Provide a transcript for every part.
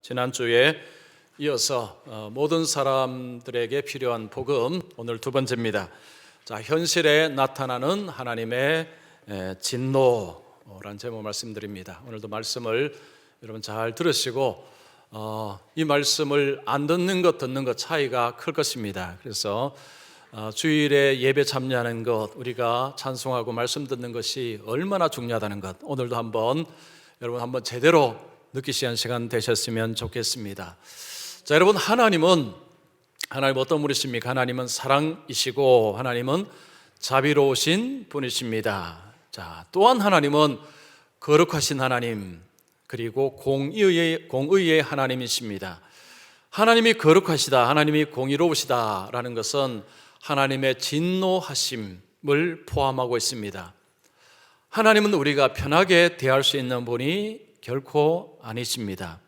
지난주에 이어서 모든 사람들에게 필요한 복음, 오늘 두 번째입니다. 자, 현실에 나타나는 하나님의 진노라는 제목 말씀드립니다. 오늘도 말씀을 여러분 잘 들으시고 이 말씀을 안 듣는 것 듣는 것 차이가 클 것입니다. 그래서 주일에 예배 참여하는 것, 우리가 찬송하고 말씀 듣는 것이 얼마나 중요하다는 것, 오늘도 여러분 한번 제대로 느끼시는 시간 되셨으면 좋겠습니다. 자, 여러분, 하나님 어떤 분이십니까? 하나님은 사랑이시고 하나님은 자비로우신 분이십니다. 자, 또한 하나님은 거룩하신 하나님, 그리고 공의의 하나님이십니다. 하나님이 거룩하시다, 하나님이 공의로우시다라는 것은 하나님의 진노하심을 포함하고 있습니다. 하나님은 우리가 편하게 대할 수 있는 분이 결코 아니십니다.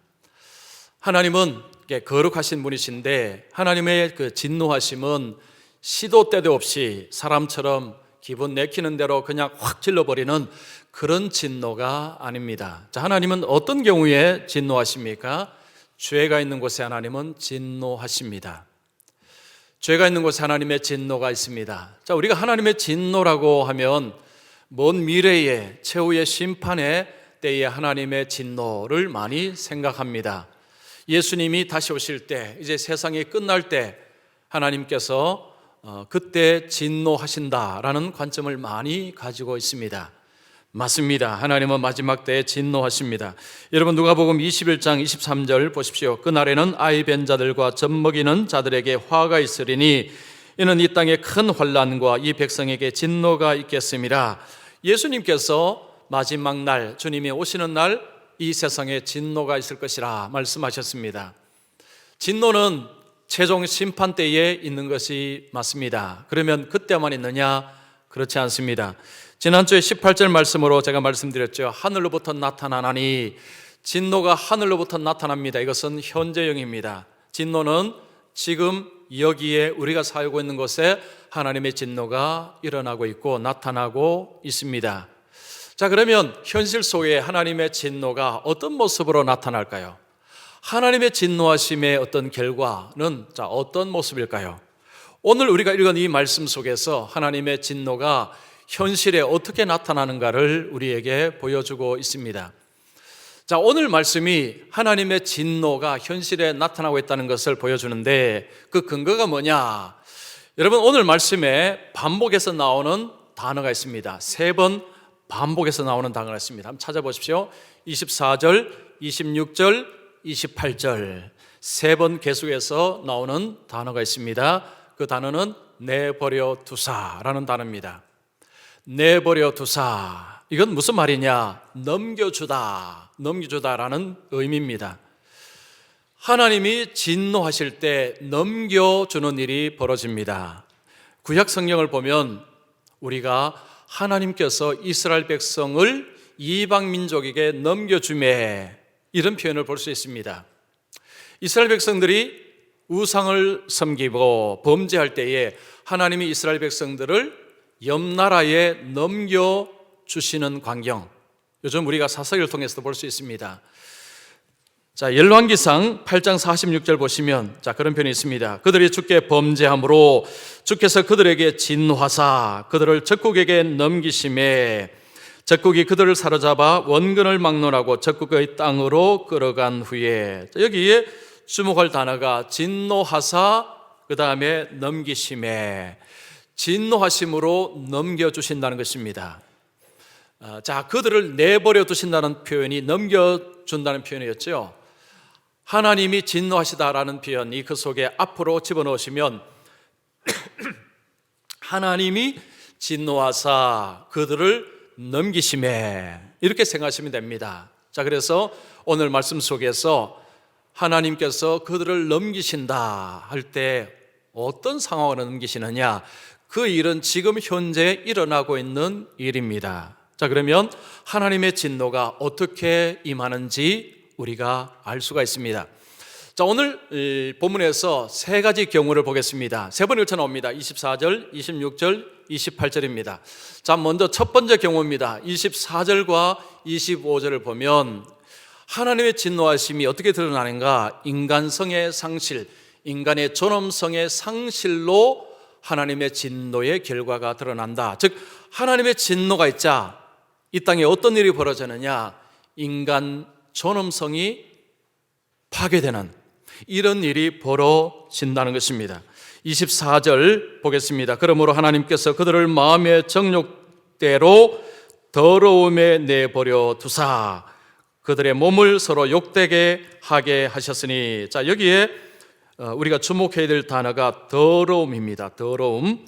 하나님은 거룩하신 분이신데 하나님의 그 진노하심은 시도 때도 없이 사람처럼 기분 내키는 대로 그냥 확 질러버리는 그런 진노가 아닙니다. 자, 하나님은 어떤 경우에 진노하십니까? 죄가 있는 곳에 하나님은 진노하십니다. 죄가 있는 곳에 하나님의 진노가 있습니다. 자, 우리가 하나님의 진노라고 하면 먼 미래의 최후의 심판의 때에 하나님의 진노를 많이 생각합니다. 예수님이 다시 오실 때, 이제 세상이 끝날 때 하나님께서 그때 진노하신다라는 관점을 많이 가지고 있습니다. 맞습니다. 하나님은 마지막 때에 진노하십니다. 여러분, 누가복음 21장 23절 보십시오. 그날에는 아이 뵌 자들과 젖 먹이는 자들에게 화가 있으리니 이는 이 땅에 큰 환난과 이 백성에게 진노가 있겠음이라. 예수님께서 마지막 날, 주님이 오시는 날 이 세상에 진노가 있을 것이라 말씀하셨습니다. 진노는 최종 심판 때에 있는 것이 맞습니다. 그러면 그때만 있느냐? 그렇지 않습니다. 지난주에 18절 말씀으로 제가 말씀드렸죠. 하늘로부터 나타나나니, 진노가 하늘로부터 나타납니다. 이것은 현재형입니다. 진노는 지금 여기에 우리가 살고 있는 곳에 하나님의 진노가 일어나고 있고 나타나고 있습니다. 자, 그러면 현실 속에 하나님의 진노가 어떤 모습으로 나타날까요? 하나님의 진노하심의 어떤 결과는 어떤 모습일까요? 오늘 우리가 읽은 이 말씀 속에서 하나님의 진노가 현실에 어떻게 나타나는가를 우리에게 보여주고 있습니다. 자, 오늘 말씀이 하나님의 진노가 현실에 나타나고 있다는 것을 보여주는데 그 근거가 뭐냐? 여러분, 오늘 말씀에 반복해서 나오는 단어가 있습니다. 3번 반복해서 나오는 단어가 있습니다. 한번 찾아보십시오. 24절, 26절, 28절 3번 계속해서 나오는 단어가 있습니다. 그 단어는 내버려 두사라는 단어입니다. 내버려 두사, 이건 무슨 말이냐? 넘겨주다라는 의미입니다. 하나님이 진노하실 때 넘겨주는 일이 벌어집니다. 구약 성경을 보면 우리가 하나님께서 이스라엘 백성을 이방 민족에게 넘겨주매, 이런 표현을 볼 수 있습니다. 이스라엘 백성들이 우상을 섬기고 범죄할 때에 하나님이 이스라엘 백성들을 옆 나라에 넘겨주시는 광경, 요즘 우리가 사사기를 통해서도 볼 수 있습니다. 자, 열왕기상 8장 46절 보시면 그런 표현이 있습니다. 그들이 주께 범죄함으로 주께서 그들에게 진노하사 그들을 적국에게 넘기심에 적국이 그들을 사로잡아 원근을 막론하고 적국의 땅으로 끌어간 후에, 여기에 주목할 단어가 진노하사, 그 다음에 넘기심에, 진노하심으로 넘겨주신다는 것입니다. 자, 그들을 내버려 두신다는 표현이 넘겨준다는 표현이었죠. 하나님이 진노하시다라는 표현이 그 속에 앞으로 집어넣으시면 하나님이 진노하사 그들을 넘기심에, 이렇게 생각하시면 됩니다. 자, 그래서 오늘 말씀 속에서 하나님께서 그들을 넘기신다 할 때 어떤 상황으로 넘기시느냐? 그 일은 지금 현재 일어나고 있는 일입니다. 자, 그러면 하나님의 진노가 어떻게 임하는지 우리가 알 수가 있습니다. 자, 오늘 본문에서 3가지 경우를 보겠습니다. 3번 읽혀 나옵니다. 24절, 26절, 28절입니다. 자, 먼저 첫 번째 경우입니다. 24절과 25절을 보면 하나님의 진노하심이 어떻게 드러나는가? 인간성의 상실, 인간의 존엄성의 상실로 하나님의 진노의 결과가 드러난다. 즉 하나님의 진노가 있자 이 땅에 어떤 일이 벌어지느냐? 인간 존엄성이 파괴되는 이런 일이 벌어진다는 것입니다. 24절 보겠습니다. 그러므로 하나님께서 그들을 마음의 정욕대로 더러움에 내버려 두사 그들의 몸을 서로 욕되게 하게 하셨으니, 자 여기에 우리가 주목해야 될 단어가 더러움입니다. 더러움.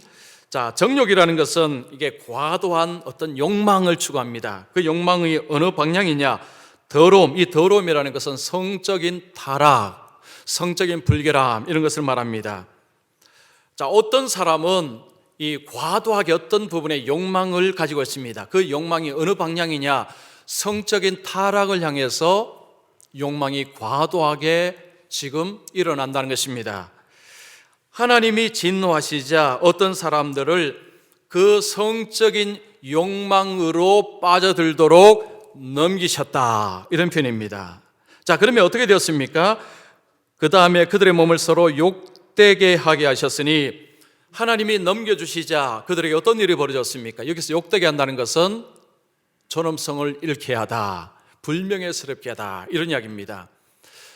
자, 정욕이라는 것은 이게 과도한 어떤 욕망을 추구합니다. 그 욕망이 어느 방향이냐? 더러움. 이 더러움이라는 것은 성적인 타락, 성적인 불결함 이런 것을 말합니다. 자, 어떤 사람은 이 과도하게 어떤 부분에 욕망을 가지고 있습니다. 그 욕망이 어느 방향이냐? 성적인 타락을 향해서 욕망이 과도하게 지금 일어난다는 것입니다. 하나님이 진노하시자 어떤 사람들을 그 성적인 욕망으로 빠져들도록 넘기셨다, 이런 표현입니다. 자, 그러면 어떻게 되었습니까? 그 다음에 그들의 몸을 서로 욕되게 하게 하셨으니, 하나님이 넘겨주시자 그들에게 어떤 일이 벌어졌습니까? 여기서 욕되게 한다는 것은 존엄성을 잃게 하다, 불명예스럽게 하다, 이런 이야기입니다.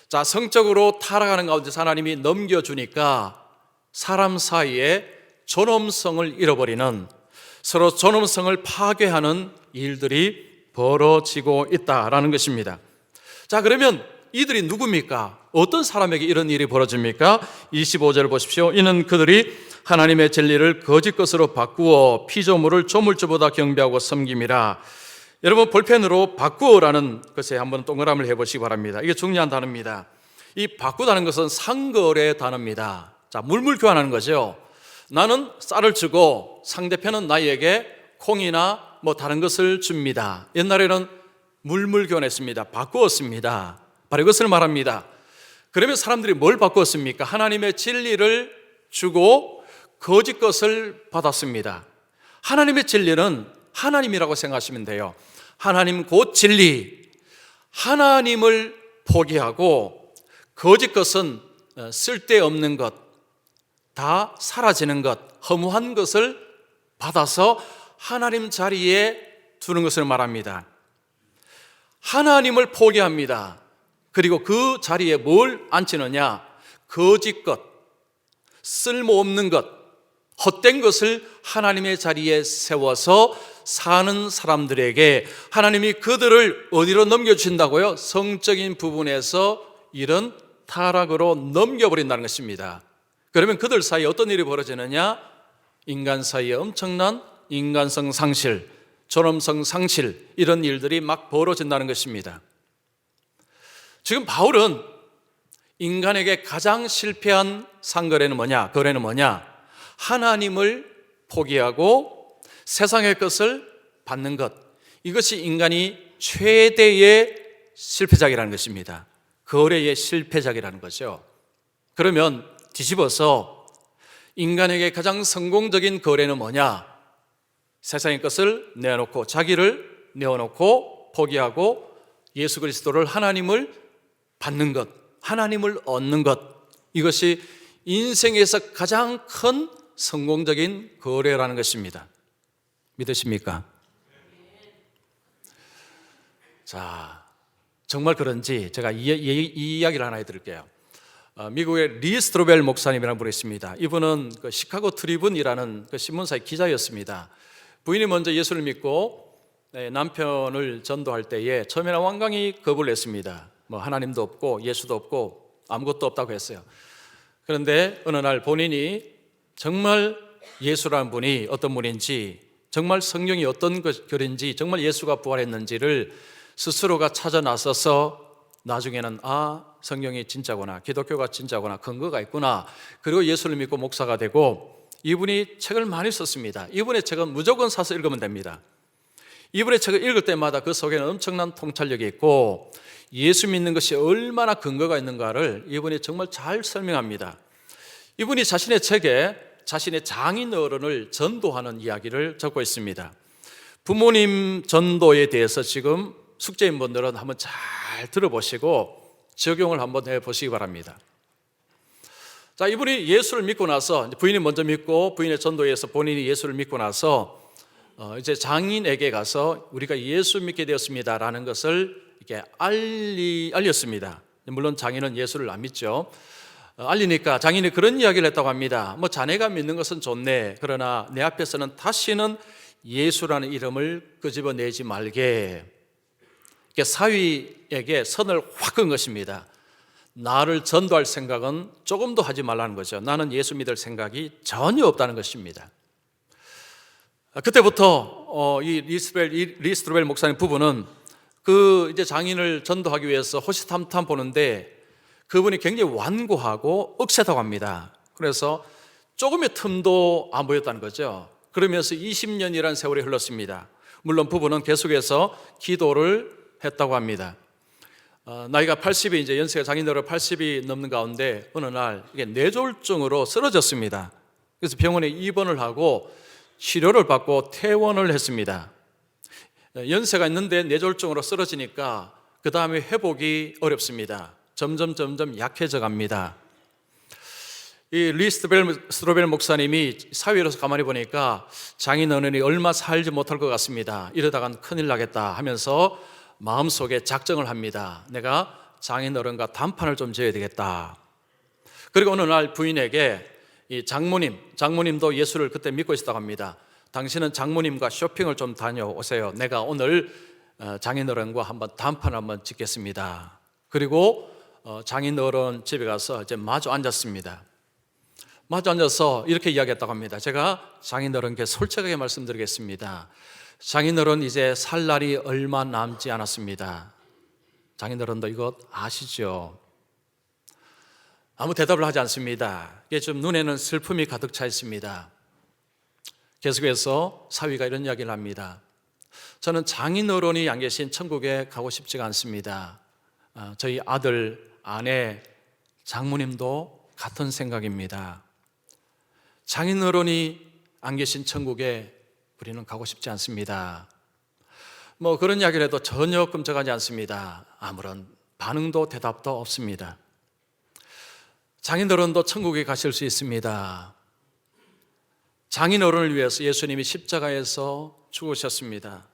자, 성적으로 타락하는 가운데서 하나님이 넘겨주니까 사람 사이에 존엄성을 잃어버리는, 서로 존엄성을 파괴하는 일들이 벌어지고 있다라는 것입니다. 자, 그러면 이들이 누굽니까? 어떤 사람에게 이런 일이 벌어집니까? 25절을 보십시오. 이는 그들이 하나님의 진리를 거짓 것으로 바꾸어 피조물을 조물주보다 경배하고 섬김이라. 여러분, 볼펜으로 바꾸어라는 것에 한번 동그라미를 해보시기 바랍니다. 이게 중요한 단어입니다. 이 바꾸다는 것은 상거래 단어입니다. 자, 물물 교환하는 거죠. 나는 쌀을 주고 상대편은 나에게 콩이나 뭐 다른 것을 줍니다. 옛날에는 물물 교환했습니다. 바꾸었습니다. 바로 이것을 말합니다. 그러면 사람들이 뭘 바꾸었습니까? 하나님의 진리를 주고 거짓 것을 받았습니다. 하나님의 진리는 하나님이라고 생각하시면 돼요. 하나님 곧 진리. 하나님을 포기하고 거짓 것은 쓸데없는 것, 다 사라지는 것, 허무한 것을 받아서 하나님 자리에 두는 것을 말합니다. 하나님을 포기합니다. 그리고 그 자리에 뭘 앉히느냐? 거짓 것, 쓸모없는 것, 헛된 것을 하나님의 자리에 세워서 사는 사람들에게 하나님이 그들을 어디로 넘겨주신다고요? 성적인 부분에서 이런 타락으로 넘겨버린다는 것입니다. 그러면 그들 사이에 어떤 일이 벌어지느냐? 인간 사이에 엄청난 인간성 상실, 존엄성 상실, 이런 일들이 막 벌어진다는 것입니다. 지금 바울은 인간에게 가장 실패한 상거래는 뭐냐? 거래는 뭐냐? 하나님을 포기하고 세상의 것을 받는 것, 이것이 인간이 최대의 실패작이라는 것입니다. 거래의 실패작이라는 거죠. 그러면 뒤집어서 인간에게 가장 성공적인 거래는 뭐냐? 세상의 것을 내어놓고, 자기를 내어놓고 포기하고 예수 그리스도를, 하나님을 받는 것, 하나님을 얻는 것, 이것이 인생에서 가장 큰 성공적인 거래라는 것입니다. 믿으십니까? 자, 정말 그런지 제가 이 이야기를 하나 해드릴게요. 미국의 리 스트로벨 목사님이라는 분이 있습니다. 이분은 그 시카고 트리븐이라는 그 신문사의 기자였습니다. 부인이 먼저 예수를 믿고 남편을 전도할 때에 처음에는 완강히 거부를 했습니다. 뭐 하나님도 없고 예수도 없고 아무것도 없다고 했어요. 그런데 어느 날 본인이 정말 예수라는 분이 어떤 분인지, 정말 성경이 어떤 글인지, 정말 예수가 부활했는지를 스스로가 찾아 나서서 나중에는 성경이 진짜구나, 기독교가 진짜구나, 근거가 있구나, 그리고 예수를 믿고 목사가 되고, 이분이 책을 많이 썼습니다. 이분의 책은 무조건 사서 읽으면 됩니다. 이분의 책을 읽을 때마다 그 속에는 엄청난 통찰력이 있고 예수 믿는 것이 얼마나 근거가 있는가를 이분이 정말 잘 설명합니다. 이분이 자신의 책에 자신의 장인 어른을 전도하는 이야기를 적고 있습니다. 부모님 전도에 대해서 지금 숙제인분들은 한번 잘 들어보시고 적용을 한번 해보시기 바랍니다. 자, 이분이 예수를 믿고 나서, 부인이 먼저 믿고 부인의 전도에 의해서 본인이 예수를 믿고 나서 이제 장인에게 가서 우리가 예수 믿게 되었습니다라는 것을 이렇게 알렸습니다. 물론 장인은 예수를 안 믿죠. 알리니까 장인이 그런 이야기를 했다고 합니다. 뭐 자네가 믿는 것은 좋네. 그러나 내 앞에서는 다시는 예수라는 이름을 끄집어내지 말게. 이렇게 사위에게 선을 확 그은 것입니다. 나를 전도할 생각은 조금도 하지 말라는 거죠. 나는 예수 믿을 생각이 전혀 없다는 것입니다. 그때부터 이 리스트로벨 목사님 부부는 그 이제 장인을 전도하기 위해서 호시탐탐 보는데 그분이 굉장히 완고하고 억세다고 합니다. 그래서 조금의 틈도 안 보였다는 거죠. 그러면서 20년이라는 세월이 흘렀습니다. 물론 부부는 계속해서 기도를 했다고 합니다. 나이가 80이 이제 연세가 장인으로 80이 넘는 가운데 어느 날 이게 뇌졸중으로 쓰러졌습니다. 그래서 병원에 입원을 하고 치료를 받고 퇴원을 했습니다. 연세가 있는데 뇌졸중으로 쓰러지니까 그 다음에 회복이 어렵습니다. 점점 약해져 갑니다. 이 리스트로벨 목사님이 사위로서 가만히 보니까 장인 어른이 얼마 살지 못할 것 같습니다. 이러다간 큰일 나겠다 하면서 마음속에 작정을 합니다. 내가 장인 어른과 단판을 좀 지어야 되겠다. 그리고 어느 날 부인에게 이 장모님도 예수를 그때 믿고 있었다고 합니다. 당신은 장모님과 쇼핑을 좀 다녀오세요. 내가 오늘 장인 어른과 한번 단판을 한번 짓겠습니다. 그리고 장인 어른 집에 가서 이제 마주 앉았습니다. 마주 앉아서 이렇게 이야기했다고 합니다. 제가 장인 어른께 솔직하게 말씀드리겠습니다. 장인 어른 이제 살 날이 얼마 남지 않았습니다. 장인 어른도 이것 아시죠? 아무 대답을 하지 않습니다. 이게 좀 눈에는 슬픔이 가득 차 있습니다. 계속해서 사위가 이런 이야기를 합니다. 저는 장인 어른이 안 계신 천국에 가고 싶지가 않습니다. 저희 아들, 아내, 장모님도 같은 생각입니다. 장인 어른이 안 계신 천국에 우리는 가고 싶지 않습니다. 뭐 그런 이야기를 해도 전혀 끔찍하지 않습니다. 아무런 반응도 대답도 없습니다. 장인 어른도 천국에 가실 수 있습니다. 장인 어른을 위해서 예수님이 십자가에서 죽으셨습니다.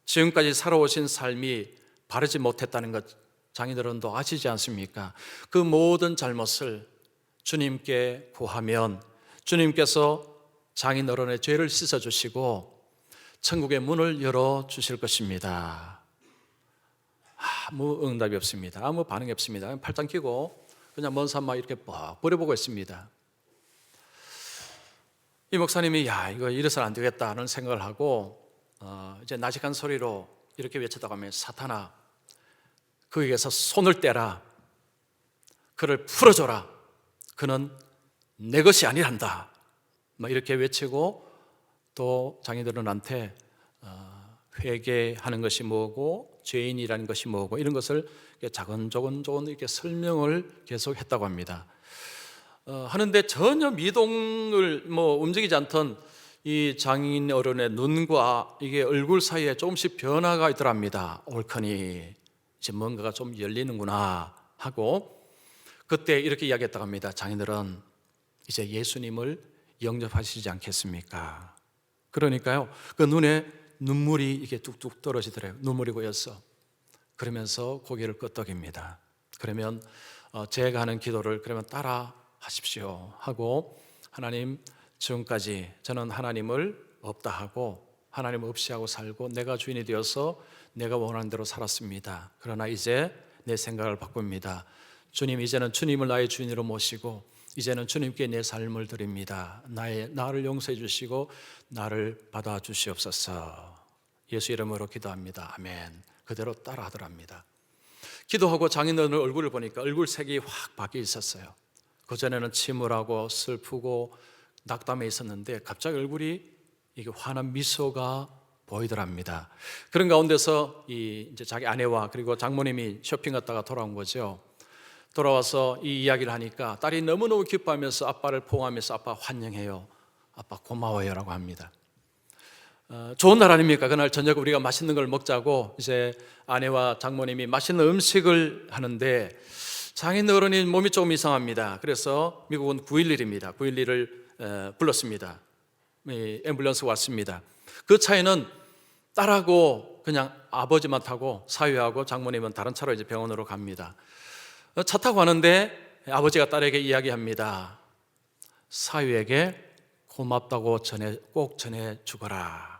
지금까지 살아오신 삶이 바르지 못했다는 것 장인 어른도 아시지 않습니까? 그 모든 잘못을 주님께 구하면 주님께서 장인 어른의 죄를 씻어주시고 천국의 문을 열어주실 것입니다. 아무 응답이 없습니다. 아무 반응이 없습니다. 팔짱 끼고 그냥 먼 산만 이렇게 뻑 버려보고 있습니다. 이 목사님이 이거 이래서는 안 되겠다 하는 생각을 하고 이제 나직한 소리로 이렇게 외쳤다고 하면 사탄아, 그에게서 손을 떼라. 그를 풀어줘라. 그는 내 것이 아니란다. 이렇게 외치고 또 장인어른한테 회개하는 것이 뭐고 죄인이라는 것이 뭐고 이런 것을 조금 이렇게 설명을 계속 했다고 합니다. 하는데 전혀 미동을 움직이지 않던 이 장인 어른의 눈과 이게 얼굴 사이에 조금씩 변화가 있더랍니다. 옳거니 이제 뭔가가 좀 열리는구나 하고 그때 이렇게 이야기했다고 합니다. 장인어른, 이제 예수님을 영접하시지 않겠습니까? 그러니까요, 그 눈에 눈물이 이게 뚝뚝 떨어지더래요. 눈물이 고였어. 그러면서 고개를 끄덕입니다. 그러면 제가 하는 기도를 그러면 따라 하십시오 하고, 하나님, 지금까지 저는 하나님을 없다 하고 하나님 없이 하고 살고 내가 주인이 되어서 내가 원하는 대로 살았습니다. 그러나 이제 내 생각을 바꿉니다. 주님, 이제는 주님을 나의 주인으로 모시고 이제는 주님께 내 삶을 드립니다. 나를 용서해 주시고 나를 받아 주시옵소서. 예수 이름으로 기도합니다. 아멘. 그대로 따라 하더랍니다. 기도하고 장인어른 얼굴을 보니까 얼굴 색이 확 바뀌어 있었어요. 그전에는 침울하고 슬프고 낙담해 있었는데 갑자기 얼굴이 이게 환한 미소가 보이더랍니다. 그런 가운데서 이제 자기 아내와 그리고 장모님이 쇼핑 갔다가 돌아온 거죠. 돌아와서 이 이야기를 하니까 딸이 너무너무 기뻐하면서 아빠를 포옹하면서 아빠 환영해요, 아빠 고마워요 라고 합니다. 좋은 날 아닙니까? 그날 저녁 우리가 맛있는 걸 먹자고 이제 아내와 장모님이 맛있는 음식을 하는데 장인 어른이 몸이 조금 이상합니다. 그래서 미국은 911입니다. 911을 불렀습니다. 앰뷸런스가 왔습니다. 그 차에는 딸하고 그냥 아버지만 타고 사위하고 장모님은 다른 차로 이제 병원으로 갑니다. 차 타고 가는데 아버지가 딸에게 이야기합니다. 사위에게 고맙다고 꼭 전해 주거라.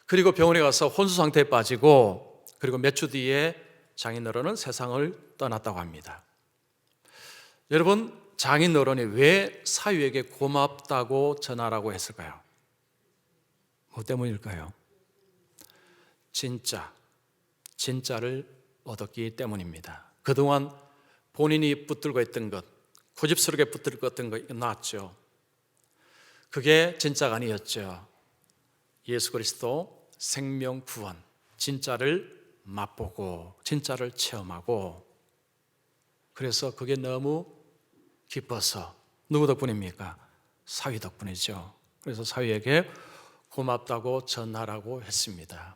그리고 병원에 가서 혼수 상태에 빠지고 그리고 몇 주 뒤에 장인어른은 세상을 떠났다고 합니다. 여러분, 장인어른이 왜 사위에게 고맙다고 전하라고 했을까요? 뭐 때문일까요? 진짜를 얻었기 때문입니다. 그동안 본인이 붙들고 있던 것, 고집스럽게 붙들고 있던 것 놨죠. 그게 진짜가 아니었죠. 예수 그리스도 생명 구원, 진짜를 맛보고 진짜를 체험하고 그래서 그게 너무 기뻐서 누구 덕분입니까? 사위 덕분이죠. 그래서 사위에게 고맙다고 전하라고 했습니다.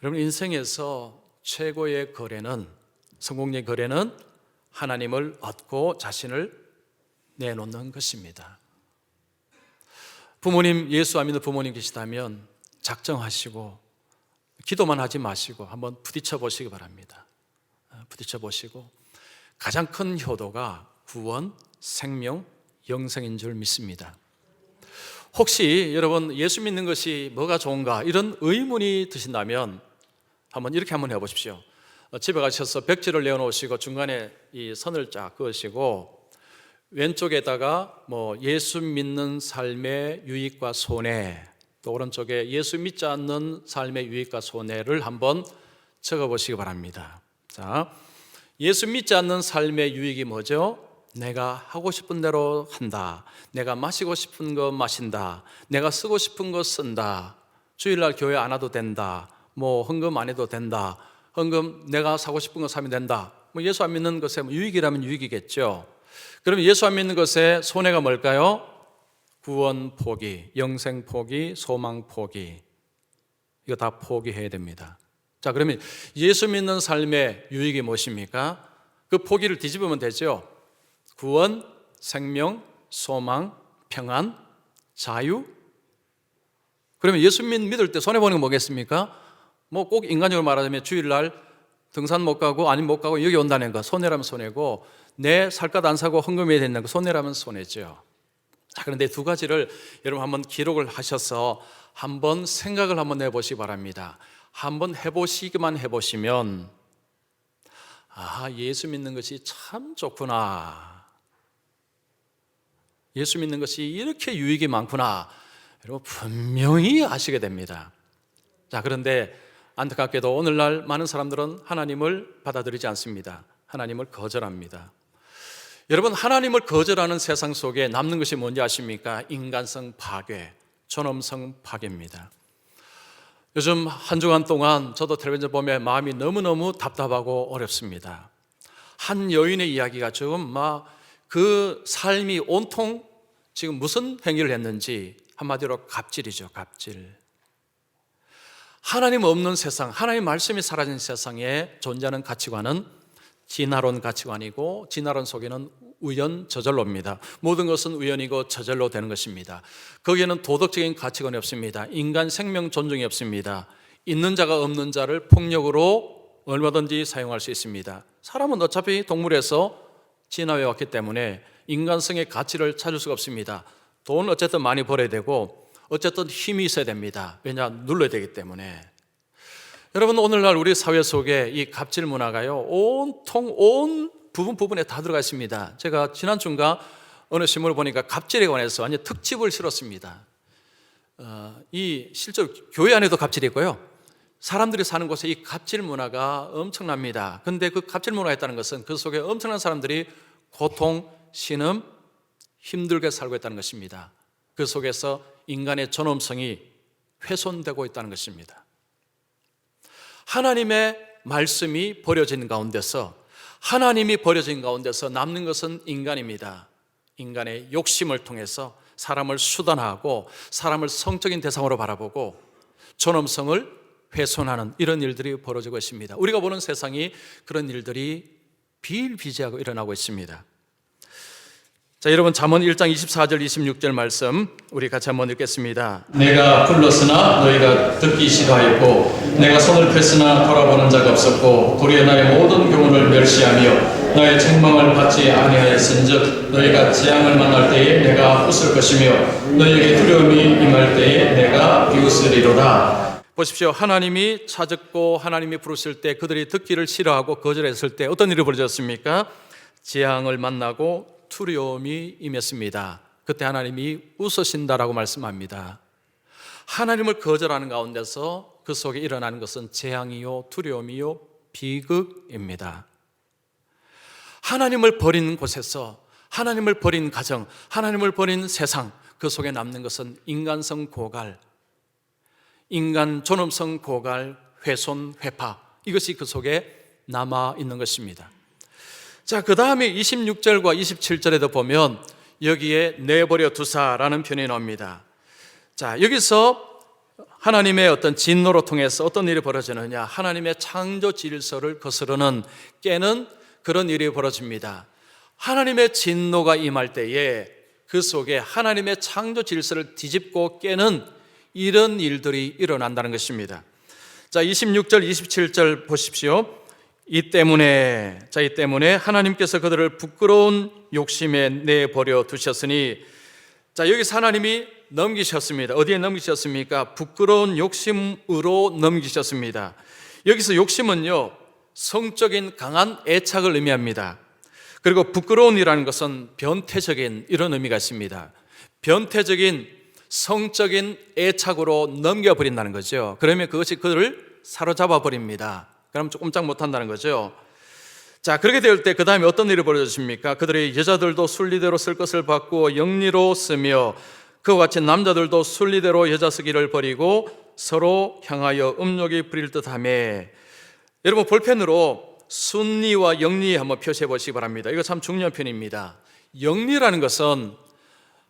여러분, 인생에서 최고의 거래는, 성공의 거래는 하나님을 얻고 자신을 내놓는 것입니다. 부모님, 예수 안 믿는 부모님 계시다면 작정하시고 기도만 하지 마시고 한번 부딪혀 보시기 바랍니다. 부딪혀 보시고 가장 큰 효도가 구원, 생명, 영생인 줄 믿습니다. 혹시 여러분 예수 믿는 것이 뭐가 좋은가 이런 의문이 드신다면 한번 해보십시오. 집에 가셔서 벽지를 내어놓으시고 중간에 이 선을 쫙 그으시고 왼쪽에다가 예수 믿는 삶의 유익과 손해, 또 오른쪽에 예수 믿지 않는 삶의 유익과 손해를 한번 적어보시기 바랍니다. 자, 예수 믿지 않는 삶의 유익이 뭐죠? 내가 하고 싶은 대로 한다. 내가 마시고 싶은 거 마신다. 내가 쓰고 싶은 거 쓴다. 주일날 교회 안 와도 된다. 헌금 안 해도 된다. 헌금 내가 사고 싶은 거 사면 된다. 예수 안 믿는 것의 유익이라면 유익이겠죠. 그럼 예수 안 믿는 것의 손해가 뭘까요? 구원 포기, 영생 포기, 소망 포기. 이거 다 포기해야 됩니다. 자, 그러면 예수 믿는 삶의 유익이 무엇입니까? 그 포기를 뒤집으면 되죠. 구원, 생명, 소망, 평안, 자유. 그러면 예수 믿을 때 손해보는 건 뭐겠습니까? 꼭 인간적으로 말하자면 주일날 등산 못 가고 아니면 못 가고 여기 온다는 거 손해라면 손해고, 내 살갗 안 사고 헌금해야 된다는 거 손해라면 손해죠. 자, 그런데 두 가지를 여러분 한번 기록을 하셔서 한번 생각을 한번 해보시기 바랍니다. 한번 해보시기만 해보시면 예수 믿는 것이 참 좋구나, 예수 믿는 것이 이렇게 유익이 많구나, 여러분 분명히 아시게 됩니다. 자, 그런데 안타깝게도 오늘날 많은 사람들은 하나님을 받아들이지 않습니다. 하나님을 거절합니다. 여러분, 하나님을 거절하는 세상 속에 남는 것이 뭔지 아십니까? 인간성 파괴, 존엄성 파괴입니다. 요즘 한 주간 동안 저도 텔레비전 보면 마음이 너무너무 답답하고 어렵습니다. 한 여인의 이야기가 지금 그 삶이 온통 지금 무슨 행위를 했는지 한마디로 갑질이죠, 갑질. 하나님 없는 세상, 하나님 말씀이 사라진 세상에 존재하는 가치관은 진화론 가치관이고, 진화론 속에는 우연 저절로입니다. 모든 것은 우연이고 저절로 되는 것입니다. 거기에는 도덕적인 가치관이 없습니다. 인간 생명 존중이 없습니다. 있는 자가 없는 자를 폭력으로 얼마든지 사용할 수 있습니다. 사람은 어차피 동물에서 진화해 왔기 때문에 인간성의 가치를 찾을 수가 없습니다. 돈 어쨌든 많이 벌어야 되고 어쨌든 힘이 있어야 됩니다. 왜냐? 눌러야 되기 때문에. 여러분, 오늘날 우리 사회 속에 이 갑질 문화가요, 온통 온 부분에 다 들어가 있습니다. 제가 지난주인가 어느 신문을 보니까 갑질에 관해서 완전 특집을 실었습니다. 실제로 교회 안에도 갑질이 있고요, 사람들이 사는 곳에 이 갑질 문화가 엄청납니다. 그런데 그 갑질 문화가 있다는 것은 그 속에 엄청난 사람들이 고통, 신음, 힘들게 살고 있다는 것입니다. 그 속에서 인간의 존엄성이 훼손되고 있다는 것입니다. 하나님의 말씀이 버려진 가운데서, 하나님이 버려진 가운데서 남는 것은 인간입니다. 인간의 욕심을 통해서, 사람을 수단화하고 사람을 성적인 대상으로 바라보고 존엄성을 훼손하는 이런 일들이 벌어지고 있습니다. 우리가 보는 세상이 그런 일들이 비일비재하고 일어나고 있습니다. 자, 여러분 잠언 1장 24절 26절 말씀 우리 같이 한번 읽겠습니다. 내가 불렀으나 너희가 듣기 싫어하였고 내가 손을 폈으나 돌아보는 자가 없었고 도리어 나의 모든 교훈을 멸시하며 나의 책망을 받지 아니하였은즉 너희가 재앙을 만날 때에 내가 웃을 것이며 너희에게 두려움이 임할 때에 내가 비웃으리로다. 보십시오. 하나님이 찾았고 하나님이 부르실 때 그들이 듣기를 싫어하고 거절했을 때 어떤 일이 벌어졌습니까? 재앙을 만나고 두려움이 임했습니다. 그때 하나님이 웃으신다라고 말씀합니다. 하나님을 거절하는 가운데서 그 속에 일어나는 것은 재앙이요 두려움이요 비극입니다. 하나님을 버린 곳에서 하나님을 버린 가정, 하나님을 버린 세상, 그 속에 남는 것은 인간성 고갈, 인간 존엄성 고갈, 훼손, 회파, 이것이 그 속에 남아 있는 것입니다. 자, 그 다음에 26절과 27절에도 보면 여기에 내버려 두사라는 표현이 나옵니다. 자, 여기서 하나님의 어떤 진노로 통해서 어떤 일이 벌어지느냐, 하나님의 창조 질서를 거스르는 깨는 그런 일이 벌어집니다. 하나님의 진노가 임할 때에 그 속에 하나님의 창조 질서를 뒤집고 깨는 이런 일들이 일어난다는 것입니다. 자, 26절 27절 보십시오. 이 때문에 하나님께서 그들을 부끄러운 욕심에 내버려 두셨으니, 자, 여기서 하나님이 넘기셨습니다. 어디에 넘기셨습니까? 부끄러운 욕심으로 넘기셨습니다. 여기서 욕심은요, 성적인 강한 애착을 의미합니다. 그리고 부끄러움이라는 것은 변태적인 이런 의미가 있습니다. 변태적인 성적인 애착으로 넘겨버린다는 거죠. 그러면 그것이 그들을 사로잡아 버립니다. 그럼 꼼짝 못한다는 거죠. 자, 그렇게 될 때 그 다음에 어떤 일이 벌어졌습니까? 그들의 여자들도 순리대로 쓸 것을 받고 영리로 쓰며 그와 같이 남자들도 순리대로 여자 쓰기를 버리고 서로 향하여 음욕이 부릴 듯하며. 여러분 볼펜으로 순리와 영리 한번 표시해 보시기 바랍니다. 이거 참 중요한 표현입니다. 영리라는 것은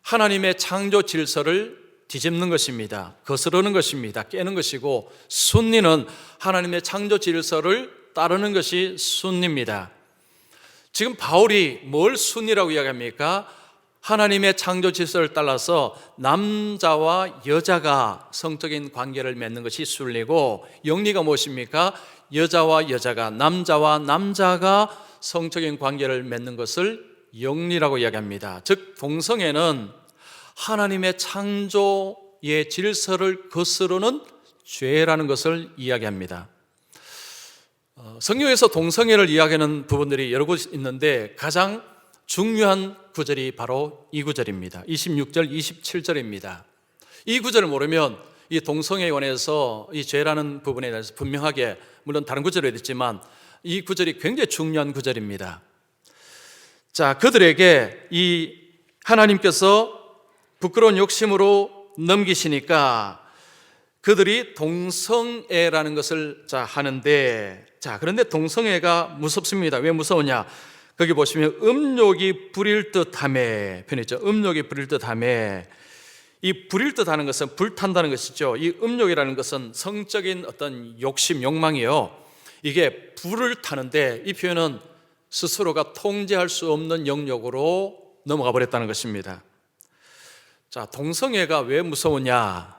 하나님의 창조 질서를 뒤집는 것입니다. 거스르는 것입니다. 깨는 것이고, 순리는 하나님의 창조 질서를 따르는 것이 순리입니다. 지금 바울이 뭘 순리라고 이야기합니까? 하나님의 창조 질서를 따라서 남자와 여자가 성적인 관계를 맺는 것이 순리고, 영리가 무엇입니까? 여자와 여자가, 남자와 남자가 성적인 관계를 맺는 것을 영리라고 이야기합니다. 즉 동성애는 하나님의 창조의 질서를 거스르는 죄라는 것을 이야기합니다. 성경에서 동성애를 이야기하는 부분들이 여러 곳 있는데 가장 중요한 구절이 바로 이 구절입니다. 26절, 27절입니다. 이 구절을 모르면 이 동성애에 관해서 이 죄라는 부분에 대해서 분명하게, 물론 다른 구절에도 있지만 이 구절이 굉장히 중요한 구절입니다. 자, 그들에게 이 하나님께서 부끄러운 욕심으로 넘기시니까 그들이 동성애라는 것을 하는데, 자, 그런데 동성애가 무섭습니다. 왜 무서우냐? 거기 보시면 음욕이 부릴 듯하며 편이죠. 음욕이 부릴 듯하며. 이 부릴 듯하는 것은 불탄다는 것이죠. 이 음욕이라는 것은 성적인 어떤 욕심, 욕망이요. 이게 불을 타는데 이 표현은 스스로가 통제할 수 없는 영역으로 넘어가 버렸다는 것입니다. 자, 동성애가 왜 무서우냐?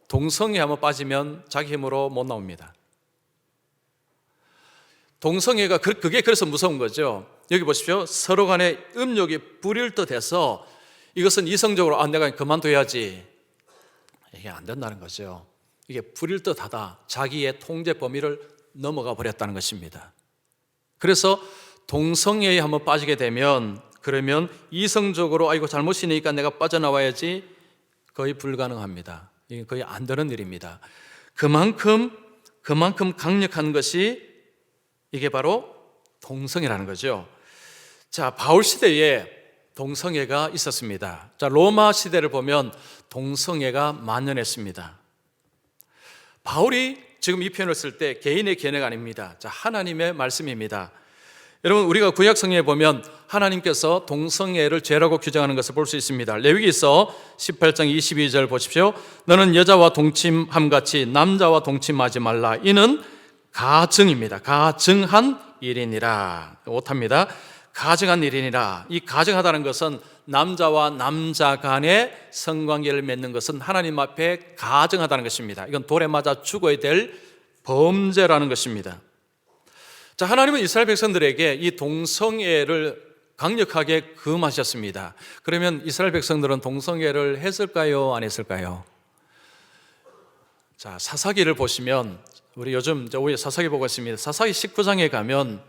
동성애 한번 빠지면 자기 힘으로 못 나옵니다. 동성애가 그게 그래서 무서운 거죠. 여기 보십시오. 서로 간에 음욕이 부릴 듯해서 이것은 이성적으로 내가 그만둬야지, 이게 안 된다는 거죠. 이게 부릴 듯하다. 자기의 통제 범위를 넘어가 버렸다는 것입니다. 그래서 동성애에 한번 빠지게 되면, 그러면 이성적으로 이거 잘못이니까 내가 빠져나와야지, 거의 불가능합니다. 이게 거의 안 되는 일입니다. 그만큼 강력한 것이 이게 바로 동성애라는 거죠. 자, 바울 시대에 동성애가 있었습니다. 자, 로마 시대를 보면 동성애가 만연했습니다. 바울이 지금 이 표현을 쓸 때 개인의 견해가 아닙니다. 자, 하나님의 말씀입니다. 여러분, 우리가 구약 성경에 보면 하나님께서 동성애를 죄라고 규정하는 것을 볼 수 있습니다. 레위기서 18장 22절 보십시오. 너는 여자와 동침함같이 남자와 동침하지 말라. 이는 가증입니다. 가증한 일이니라. 오탑니다. 가증한 일이니라. 이 가증하다는 것은 남자와 남자 간의 성관계를 맺는 것은 하나님 앞에 가증하다는 것입니다. 이건 돌에 맞아 죽어야 될 범죄라는 것입니다. 자, 하나님은 이스라엘 백성들에게 이 동성애를 강력하게 금하셨습니다. 그러면 이스라엘 백성들은 동성애를 했을까요? 안 했을까요? 자, 사사기를 보시면 우리 요즘 오후에 사사기 보고 있습니다. 사사기 19장에 가면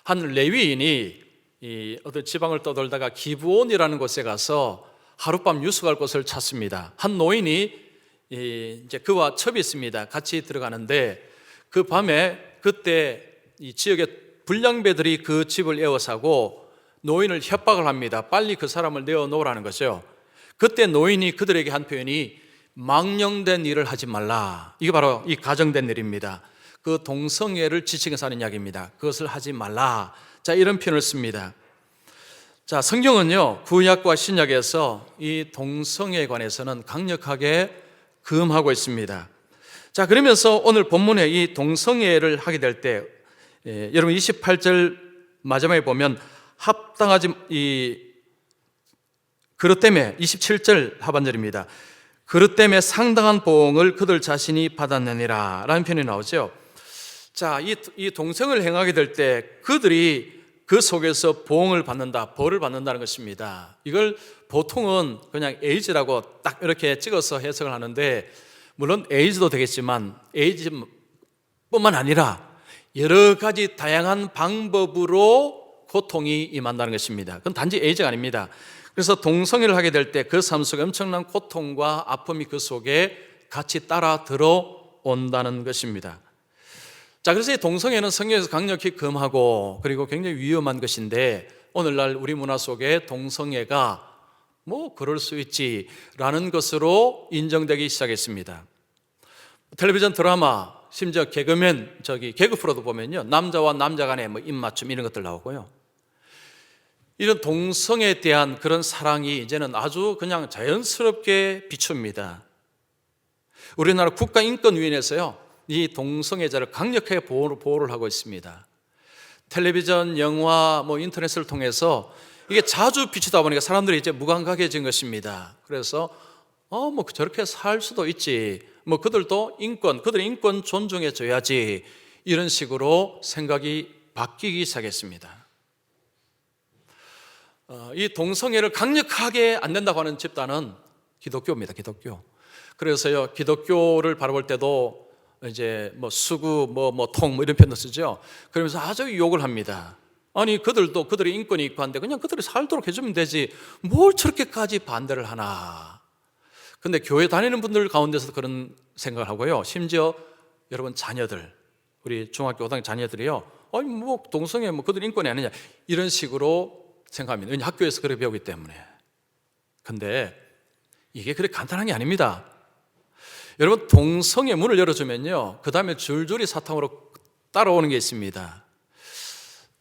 한 레위인이 이 어떤 지방을 떠돌다가 기브온이라는 곳에 가서 하룻밤 유숙할 곳을 찾습니다. 한 노인이 이제 그와 첩이 있습니다. 같이 들어가는데 그 밤에 그때 이 지역의 불량배들이 그 집을 에워싸고 노인을 협박을 합니다. 빨리 그 사람을 내어놓으라는 거죠. 그때 노인이 그들에게 한 표현이 망령된 일을 하지 말라. 이게 바로 이 가정된 일입니다. 그 동성애를 지칭해서 하는 이야기입니다. 그것을 하지 말라. 자, 이런 표현을 씁니다. 자, 성경은요, 구약과 신약에서 이 동성애에 관해서는 강력하게 금하고 있습니다. 자, 그러면서 오늘 본문에 이 동성애를 하게 될 때, 여러분 28절 마지막에 보면 합당하지 그릇 때문에 27절 하반절입니다. 그릇 때문에 상당한 보응을 그들 자신이 받았느니라 라는 표현이 나오죠. 자, 이 동성을 행하게 될 때 그들이 그 속에서 보응을 받는다, 벌을 받는다는 것입니다. 이걸 보통은 그냥 에이즈라고 딱 이렇게 찍어서 해석을 하는데, 물론 에이즈도 되겠지만 에이즈뿐만 아니라 여러 가지 다양한 방법으로 고통이 임한다는 것입니다. 그건 단지 에이즈가 아닙니다. 그래서 동성애를 하게 될 때 그 삶 속에 엄청난 고통과 아픔이 그 속에 같이 따라 들어온다는 것입니다. 자, 그래서 이 동성애는 성경에서 강력히 금하고 그리고 굉장히 위험한 것인데, 오늘날 우리 문화 속에 동성애가 뭐 그럴 수 있지라는 것으로 인정되기 시작했습니다. 텔레비전 드라마, 심지어 개그맨 개그 프로도 보면요, 남자와 남자 간의 뭐 입맞춤 이런 것들 나오고요. 이런 동성애에 대한 그런 사랑이 이제는 아주 그냥 자연스럽게 비춥니다. 우리나라 국가인권위원회에서요, 이 동성애자를 강력하게 보호를 하고 있습니다. 텔레비전, 영화, 인터넷을 통해서 이게 자주 비추다 보니까 사람들이 이제 무감각해진 것입니다. 그래서 저렇게 살 수도 있지. 그들도 그들의 인권 존중해 줘야지. 이런 식으로 생각이 바뀌기 시작했습니다. 이 동성애를 강력하게 안 된다고 하는 집단은 기독교입니다. 기독교. 그래서요, 기독교를 바라볼 때도 이제 수구, 통 이런 표현도 쓰죠. 그러면서 아주 욕을 합니다. 아니, 그들도 그들의 인권이 있고 한데 그냥 그들이 살도록 해주면 되지 뭘 저렇게까지 반대를 하나. 근데 교회 다니는 분들 가운데서 그런 생각을 하고요. 심지어 여러분 자녀들, 우리 중학교 고등학교 자녀들이요, 아니 동성애 그들 인권이 아니냐 이런 식으로 생각합니다. 왜냐하면 학교에서 그렇게 배우기 때문에. 근데 이게 그렇게 간단한 게 아닙니다. 여러분, 동성애 문을 열어주면요, 그 다음에 줄줄이 사탕으로 따라오는 게 있습니다.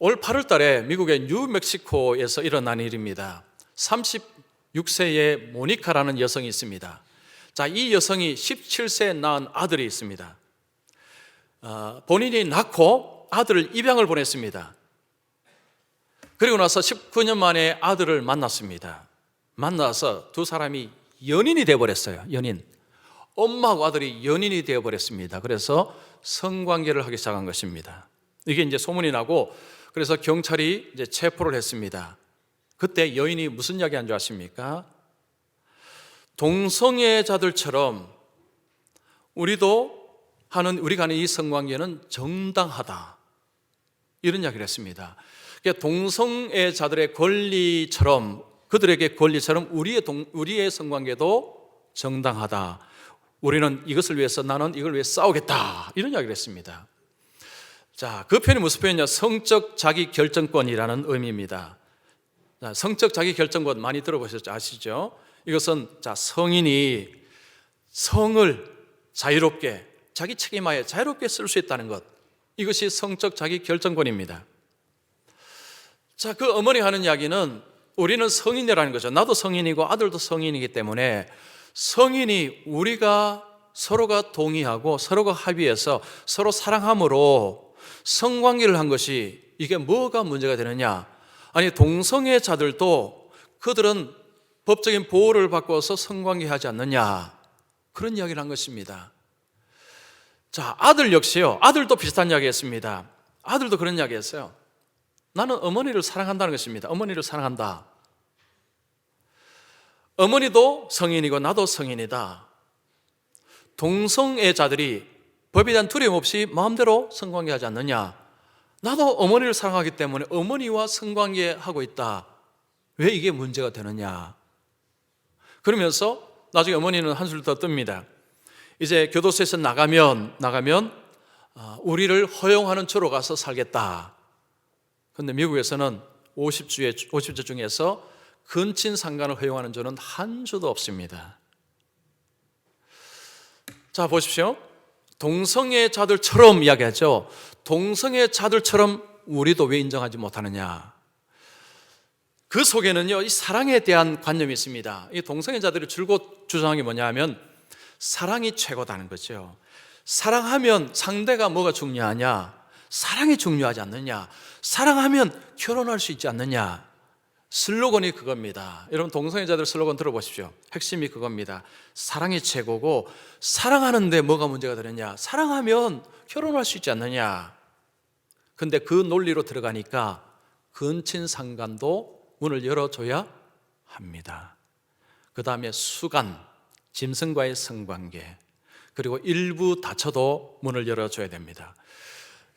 올 8월 달에 미국의 뉴멕시코에서 일어난 일입니다. 36세의 모니카라는 여성이 있습니다. 자, 이 여성이 17세에 낳은 아들이 있습니다. 본인이 낳고 아들을 입양을 보냈습니다. 그리고 나서 19년 만에 아들을 만났습니다. 만나서 두 사람이 연인이 되어버렸어요. 연인. 엄마하고 아들이 연인이 되어버렸습니다. 그래서 성관계를 하기 시작한 것입니다. 이게 이제 소문이 나고, 그래서 경찰이 이제 체포를 했습니다. 그때 여인이 무슨 이야기 한 줄 아십니까? 동성애자들처럼 우리가 하는 이 성관계는 정당하다, 이런 이야기를 했습니다. 그러니까 동성애자들의 권리처럼, 그들에게 권리처럼 우리의 성관계도 정당하다. 우리는 이것을 위해서, 나는 이걸 위해 싸우겠다, 이런 이야기를 했습니다. 자, 그 표현이 무슨 표현이냐? 성적 자기 결정권이라는 의미입니다. 자, 성적 자기 결정권 많이 들어보셨죠? 아시죠? 이것은 성인이 성을 자유롭게, 자기 책임하에 자유롭게 쓸 수 있다는 것, 이것이 성적 자기 결정권입니다. 자, 그 어머니 하는 이야기는 우리는 성인이라는 거죠. 나도 성인이고 아들도 성인이기 때문에 성인이 우리가 서로가 동의하고 서로가 합의해서 서로 사랑함으로 성관계를 한 것이 이게 뭐가 문제가 되느냐? 아니, 동성애자들도 그들은 법적인 보호를 받고서 성관계하지 않느냐? 그런 이야기를 한 것입니다. 자, 아들 역시요. 아들도 비슷한 이야기 했습니다. 아들도 그런 이야기 했어요. 나는 어머니를 사랑한다는 것입니다. 어머니를 사랑한다. 어머니도 성인이고 나도 성인이다. 동성애자들이 법에 대한 두려움 없이 마음대로 성관계하지 않느냐? 나도 어머니를 사랑하기 때문에 어머니와 성관계하고 있다. 왜 이게 문제가 되느냐? 그러면서 나중에 어머니는 한술 더 뜹니다. 이제 교도소에서 나가면 우리를 허용하는 주로 가서 살겠다. 그런데 미국에서는 50주 중에서 근친 상간을 허용하는 주는 한 주도 없습니다. 자, 보십시오. 동성애자들처럼 이야기하죠. 동성애자들처럼 우리도 왜 인정하지 못하느냐? 그 속에는요, 이 사랑에 대한 관념이 있습니다. 이 동성애자들이 줄곧 주장한 게 뭐냐 하면 사랑이 최고다는 거죠. 사랑하면 상대가 뭐가 중요하냐? 사랑이 중요하지 않느냐? 사랑하면 결혼할 수 있지 않느냐? 슬로건이 그겁니다. 여러분, 동성애자들 슬로건 들어보십시오. 핵심이 그겁니다. 사랑이 최고고 사랑하는데 뭐가 문제가 되느냐? 사랑하면 결혼할 수 있지 않느냐? 근데 그 논리로 들어가니까 근친상간도 문을 열어줘야 합니다. 그 다음에 수간, 짐승과의 성관계, 그리고 일부 다쳐도 문을 열어줘야 됩니다.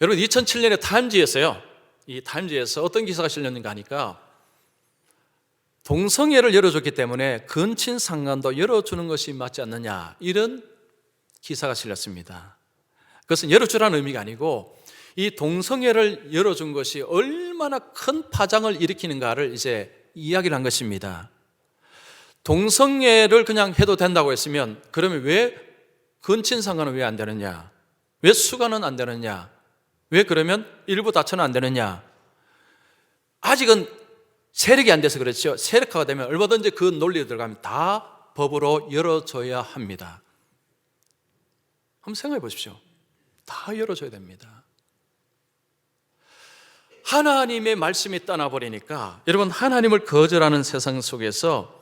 여러분, 2007년에 타임지에서요, 이 타임지에서 어떤 기사가 실렸는가 하니까 동성애를 열어줬기 때문에 근친상간도 열어주는 것이 맞지 않느냐, 이런 기사가 실렸습니다. 그것은 열어주라는 의미가 아니고 이 동성애를 열어준 것이 얼마나 큰 파장을 일으키는가를 이제 이야기를 한 것입니다. 동성애를 그냥 해도 된다고 했으면 그러면 왜 근친상간은 왜 안 되느냐? 왜 수간은 안 되느냐? 왜 그러면 일부 다처는 안 되느냐? 아직은 세력이 안 돼서 그렇죠. 세력화가 되면 얼마든지 그 논리에 들어가면 다 법으로 열어줘야 합니다. 한번 생각해 보십시오. 다 열어줘야 됩니다. 하나님의 말씀이 떠나버리니까 여러분, 하나님을 거절하는 세상 속에서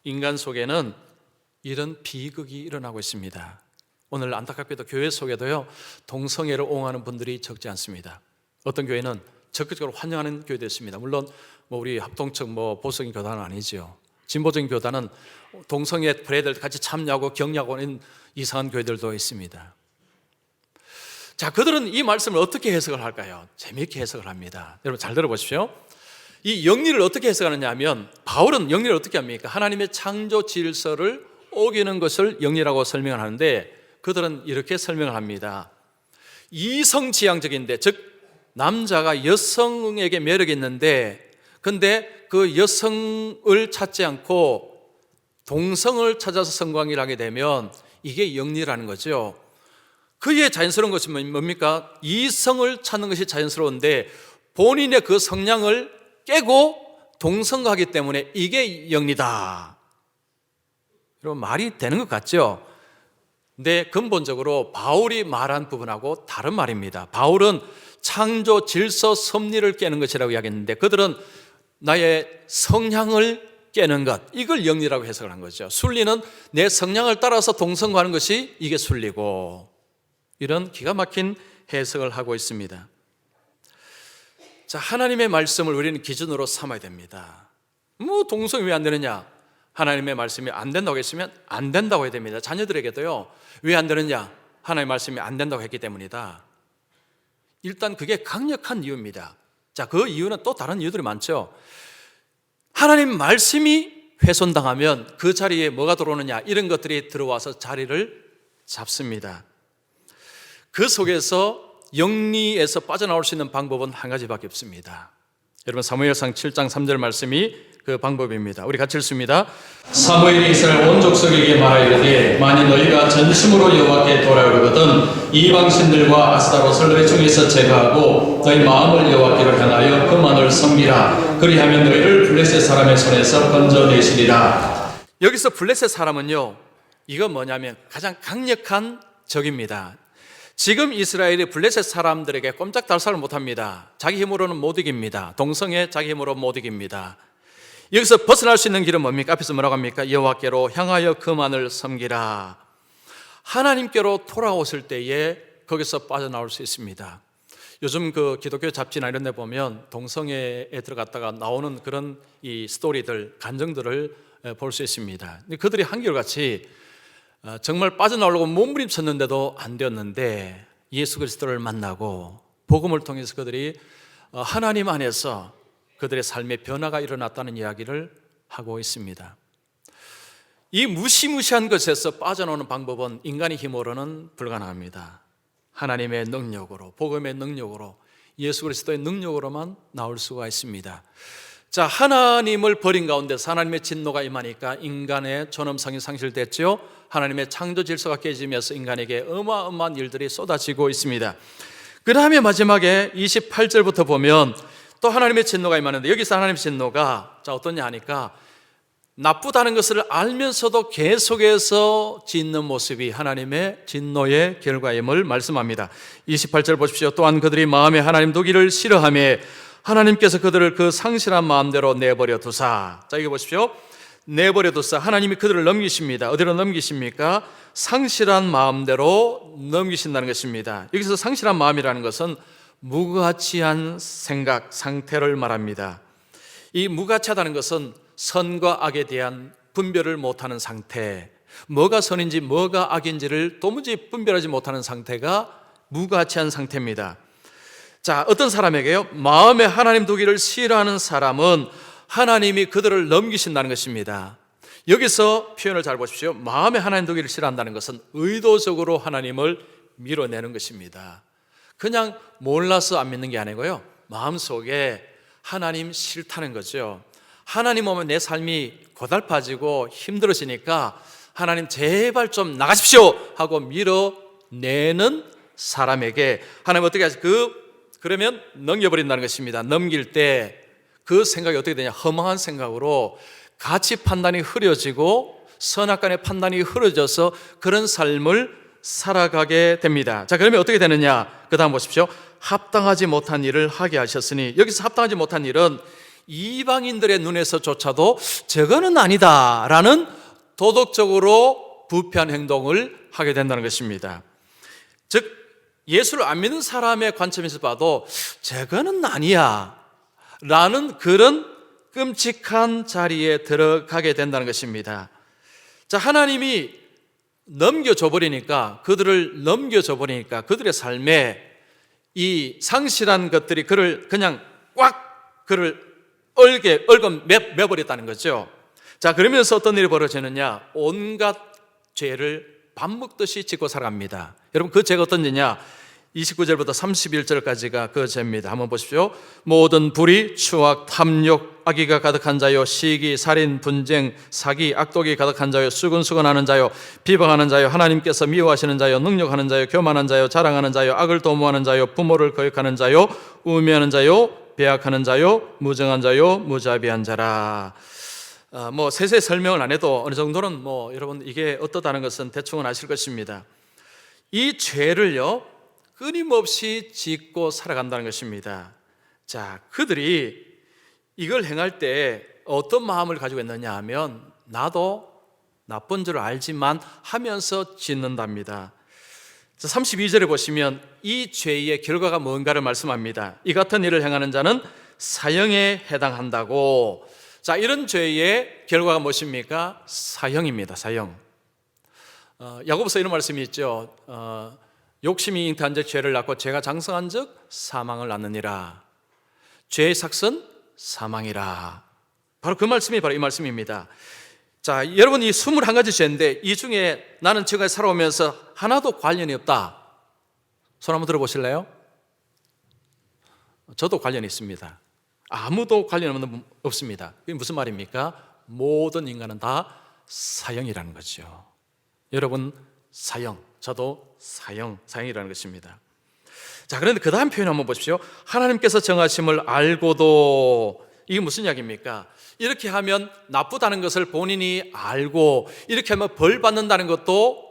인간 속에는 이런 비극이 일어나고 있습니다. 오늘 안타깝게도 교회 속에도요, 동성애를 옹호하는 분들이 적지 않습니다. 어떤 교회는 적극적으로 환영하는 교회도 있습니다. 물론 우리 합동측 보수적인 교단은 아니죠. 진보적인 교단은 동성애 프레이들 같이 참여하고 격려하고 있는 이상한 교회들도 있습니다. 자, 그들은 이 말씀을 어떻게 해석을 할까요? 재미있게 해석을 합니다. 여러분 잘 들어보십시오. 이 영리를 어떻게 해석하느냐 하면, 바울은 영리를 어떻게 합니까? 하나님의 창조 질서를 어기는 것을 영리라고 설명을 하는데, 그들은 이렇게 설명을 합니다. 이성지향적인데, 즉 남자가 여성에게 매력이 있는데 근데 그 여성을 찾지 않고 동성을 찾아서 성관계를 하게 되면 이게 영리라는 거죠. 그의 자연스러운 것이 뭡니까? 이성을 찾는 것이 자연스러운데 본인의 그 성향을 깨고 동성하기 때문에 이게 영리다. 여러분, 말이 되는 것 같죠? 근데 근본적으로 바울이 말한 부분하고 다른 말입니다. 바울은 창조 질서 섭리를 깨는 것이라고 이야기했는데, 그들은 나의 성향을 깨는 것, 이걸 영리라고 해석을 한 거죠. 순리는 내 성향을 따라서 동성하는 것이 이게 순리고, 이런 기가 막힌 해석을 하고 있습니다. 자, 하나님의 말씀을 우리는 기준으로 삼아야 됩니다. 동성이 왜 안 되느냐? 하나님의 말씀이 안 된다고 했으면 안 된다고 해야 됩니다. 자녀들에게도요, 왜 안 되느냐? 하나님의 말씀이 안 된다고 했기 때문이다. 일단 그게 강력한 이유입니다. 자, 그 이유는 또 다른 이유들이 많죠. 하나님 말씀이 훼손당하면 그 자리에 뭐가 들어오느냐? 이런 것들이 들어와서 자리를 잡습니다. 그 속에서 영리에서 빠져나올 수 있는 방법은 한 가지밖에 없습니다. 여러분, 사무엘상 7장 3절 말씀이 그 방법입니다. 우리 같이 읽습니다. 사무엘이 이스라엘 온 족속에게 말하이르되 만일 너희가 전심으로 여호와께 돌아오거든 이방 신들과 아스타롯을 너희 중에서 제거하고 너희 마음을 여호와께로 향하여 그만을 섬기라. 그리하면 너희를 블레셋 사람의 손에서 건져내시리라. 여기서 블레셋 사람은요, 이거 뭐냐면 가장 강력한 적입니다. 지금 이스라엘이 블레셋 사람들에게 꼼짝달싹을 못합니다. 자기 힘으로는 못 이깁니다. 동성애 자기 힘으로 못 이깁니다. 여기서 벗어날 수 있는 길은 뭡니까? 앞에서 뭐라고 합니까? 여호와께로 향하여 그만을 섬기라. 하나님께로 돌아오실 때에 거기서 빠져나올 수 있습니다. 요즘 그 기독교 잡지나 이런 데 보면 동성애에 들어갔다가 나오는 그런 이 스토리들, 간증들을 볼 수 있습니다. 그들이 한결같이 정말 빠져나오려고 몸부림쳤는데도 안 되었는데 예수 그리스도를 만나고 복음을 통해서 그들이 하나님 안에서 그들의 삶의 변화가 일어났다는 이야기를 하고 있습니다. 이 무시무시한 것에서 빠져나오는 방법은 인간의 힘으로는 불가능합니다. 하나님의 능력으로, 복음의 능력으로, 예수 그리스도의 능력으로만 나올 수가 있습니다. 자, 하나님을 버린 가운데서 하나님의 진노가 임하니까 인간의 존엄성이 상실됐죠. 하나님의 창조 질서가 깨지면서 인간에게 어마어마한 일들이 쏟아지고 있습니다. 그 다음에 마지막에 28절부터 보면 또 하나님의 진노가 임하는데, 여기서 하나님의 진노가 어떠냐 하니까 나쁘다는 것을 알면서도 계속해서 짓는 모습이 하나님의 진노의 결과임을 말씀합니다. 28절 보십시오. 또한 그들이 마음에 하나님 두기를 싫어하며 하나님께서 그들을 그 상실한 마음대로 내버려 두사. 자, 이거 보십시오. 내버려 두사. 하나님이 그들을 넘기십니다. 어디로 넘기십니까? 상실한 마음대로 넘기신다는 것입니다. 여기서 상실한 마음이라는 것은 무가치한 생각, 상태를 말합니다. 이 무가치하다는 것은 선과 악에 대한 분별을 못하는 상태, 뭐가 선인지 뭐가 악인지를 도무지 분별하지 못하는 상태가 무가치한 상태입니다. 자, 어떤 사람에게요? 마음에 하나님 두기를 싫어하는 사람은 하나님이 그들을 넘기신다는 것입니다. 여기서 표현을 잘 보십시오. 마음에 하나님 두기를 싫어한다는 것은 의도적으로 하나님을 밀어내는 것입니다. 그냥 몰라서 안 믿는 게 아니고요, 마음속에 하나님 싫다는 거죠. 하나님 오면 내 삶이 고달파지고 힘들어지니까 하나님 제발 좀 나가십시오 하고 밀어내는 사람에게 하나님 어떻게 하지? 그러면 넘겨버린다는 것입니다. 넘길 때 그 생각이 어떻게 되냐? 허망한 생각으로 가치 판단이 흐려지고 선악간의 판단이 흐려져서 그런 삶을 살아가게 됩니다. 자, 그러면 어떻게 되느냐? 그 다음 보십시오. 합당하지 못한 일을 하게 하셨으니, 여기서 합당하지 못한 일은 이방인들의 눈에서조차도 저거는 아니다라는 도덕적으로 부패한 행동을 하게 된다는 것입니다. 즉, 예수를 안 믿는 사람의 관점에서 봐도 저거는 아니야 라는 그런 끔찍한 자리에 들어가게 된다는 것입니다. 자, 하나님이 넘겨줘 버리니까, 그들의 삶에 이 상실한 것들이 그를 그냥 그를 얼금 매버렸다는 거죠. 자, 그러면서 어떤 일이 벌어지느냐? 온갖 죄를 밥 먹듯이 짓고 살아갑니다. 여러분, 그 죄가 어떤 죄냐? 29절부터 31절까지가 그 죄입니다. 한번 보십시오. 모든 불의, 추악, 탐욕, 악의가 가득한 자요, 시기, 살인, 분쟁, 사기, 악독이 가득한 자요, 수근수근하는 자요, 비방하는 자요, 하나님께서 미워하시는 자요, 능력하는 자요, 교만한 자요, 자랑하는 자요, 악을 도모하는 자요, 부모를 거역하는 자요, 우매하는 자요, 배악하는 자요, 무정한 자요, 무자비한 자라. 세세 설명을 안 해도 어느 정도는 여러분 이게 어떠다는 것은 대충은 아실 것입니다. 이 죄를요 끊임없이 짓고 살아간다는 것입니다. 자, 그들이 이걸 행할 때 어떤 마음을 가지고 있느냐 하면, 나도 나쁜 줄 알지만 하면서 짓는답니다. 32절에 보시면 이 죄의 결과가 뭔가를 말씀합니다. 이 같은 일을 행하는 자는 사형에 해당한다고. 자, 이런 죄의 결과가 무엇입니까? 사형입니다. 사형. 야고보서 이런 말씀이 있죠. 욕심이 잉태한 즉 죄를 낳고 죄가 장성한 즉 사망을 낳느니라. 죄의 삭은 사망이라. 바로 그 말씀이 바로 이 말씀입니다. 자, 여러분, 이 21가지 죄인데 이 중에 나는 지금까지 살아오면서 하나도 관련이 없다. 손 한번 들어보실래요? 저도 관련이 있습니다. 아무도 관련 없습니다. 그게 무슨 말입니까? 모든 인간은 다 사형이라는 거죠. 여러분 사형, 저도 사형이라는 것입니다. 자, 그런데 그 다음 표현 한번 보십시오. 하나님께서 정하심을 알고도, 이게 무슨 이야기입니까? 이렇게 하면 나쁘다는 것을 본인이 알고 이렇게 하면 벌 받는다는 것도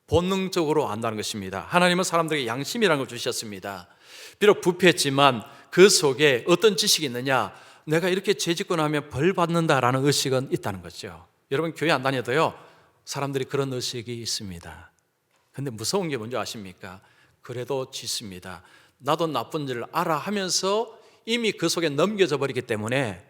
본능적으로 안다는 것입니다. 하나님은 사람들에게 양심이라는 걸 주셨습니다. 비록 부패했지만 그 속에 어떤 지식이 있느냐? 내가 이렇게 죄짓고 나면 벌 받는다라는 의식은 있다는 거죠. 여러분 교회 안 다녀도요, 사람들이 그런 의식이 있습니다. 근데 무서운 게 뭔지 아십니까? 그래도 짓습니다. 나도 나쁜 줄 알아 하면서 이미 그 속에 넘겨져 버리기 때문에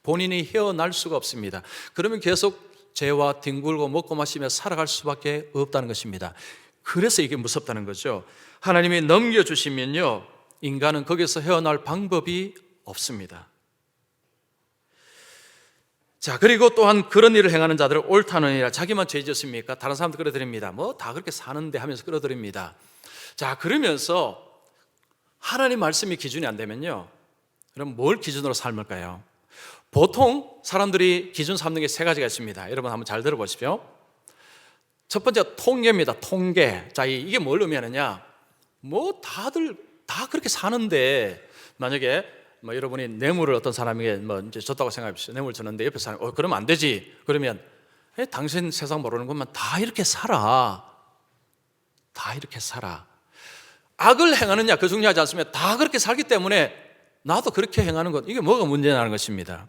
본인이 헤어날 수가 없습니다. 그러면 계속 죄와 뒹굴고 먹고 마시며 살아갈 수밖에 없다는 것입니다. 그래서 이게 무섭다는 거죠. 하나님이 넘겨주시면요, 인간은 거기서 헤어날 방법이 없습니다. 자, 그리고 또한 그런 일을 행하는 자들을 옳다는 아니라 자기만 죄 짓습니까? 다른 사람도 끌어들입니다. 뭐 다 그렇게 사는데 하면서 끌어들입니다. 자, 그러면서 하나님 말씀이 기준이 안 되면요, 그럼 뭘 기준으로 삶을까요? 보통 사람들이 기준 삼는 게 세 가지가 있습니다. 여러분 한번 잘 들어보십시오. 첫 번째 통계입니다. 통계. 자, 이게 뭘 의미하느냐? 뭐 다들 다 그렇게 사는데, 만약에 뭐 여러분이 뇌물을 어떤 사람에게 뭐 이제 줬다고 생각해 보십시오. 뇌물 줬는데 옆에 사람이 그러면 안 되지. 그러면 당신 세상 모르는 것만 다 이렇게 살아. 다 이렇게 살아. 악을 행하느냐 그 중요하지 않습니다. 다 그렇게 살기 때문에 나도 그렇게 행하는 것, 이게 뭐가 문제냐는 것입니다.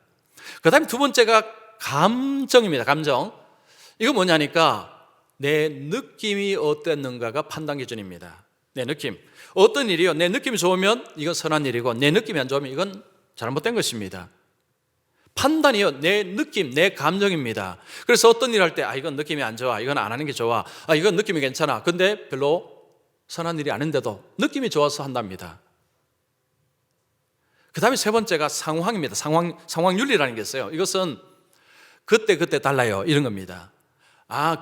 그 다음에 두 번째가 감정입니다. 감정. 이거 뭐냐니까 내 느낌이 어땠는가가 판단 기준입니다. 내 느낌. 어떤 일이요, 내 느낌이 좋으면 이건 선한 일이고 내 느낌이 안 좋으면 이건 잘못된 것입니다. 판단이요, 내 느낌, 내 감정입니다. 그래서 어떤 일 할 때 이건 느낌이 안 좋아, 이건 안 하는 게 좋아, 이건 느낌이 괜찮아, 근데 별로 선한 일이 아닌데도 느낌이 좋아서 한답니다. 그 다음에 세 번째가 상황입니다. 상황윤리라는 게 있어요. 이것은 그때 달라요, 이런 겁니다.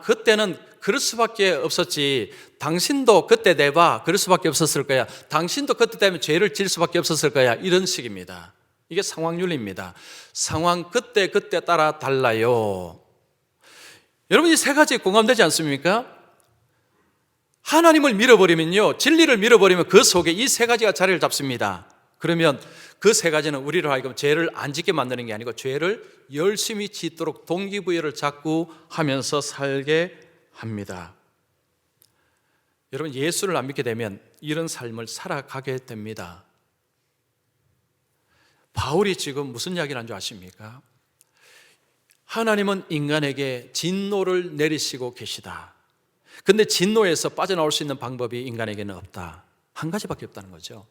그때는 그럴 수밖에 없었지, 당신도 그때 내봐 그럴 수밖에 없었을 거야, 당신도 그때 되면 죄를 질 수밖에 없었을 거야, 이런 식입니다. 이게 상황윤리입니다. 상황 그때 따라 달라요. 여러분 이 세 가지 공감되지 않습니까? 하나님을 밀어버리면요, 진리를 밀어버리면 그 속에 이 세 가지가 자리를 잡습니다. 그러면 그 세 가지는 우리로 하여금 죄를 안 짓게 만드는 게 아니고 죄를 열심히 짓도록 동기부여를 자꾸 하면서 살게 합니다. 여러분 예수를 안 믿게 되면 이런 삶을 살아가게 됩니다. 바울이 지금 무슨 이야기를 한 줄 아십니까? 하나님은 인간에게 진노를 내리시고 계시다. 근데 진노에서 빠져나올 수 있는 방법이 인간에게는 없다. 한 가지밖에 없다는 거죠.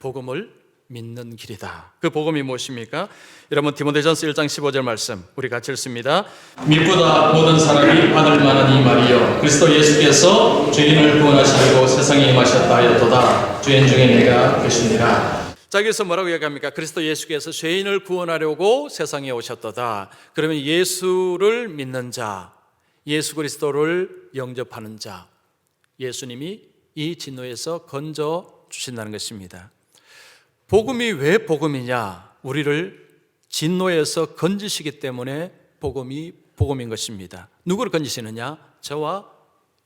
복음을 믿는 길이다. 그 복음이 무엇입니까? 여러분 디모데전서 1장 15절 말씀 우리 같이 읽습니다. 믿보다 모든 사람이 받을 만한 이 말이요, 그리스도 예수께서 죄인을 구원하시려고 세상에 임하셨다 하였도다. 죄인 중에 내가 계시니라. 자, 여기서 뭐라고 이야기합니까? 그리스도 예수께서 죄인을 구원하려고 세상에 오셨도다. 그러면 예수를 믿는 자, 예수 그리스도를 영접하는 자, 예수님이 이 진노에서 건져 주신다는 것입니다. 복음이 왜 복음이냐? 우리를 진노에서 건지시기 때문에 복음이 복음인 것입니다. 누구를 건지시느냐? 저와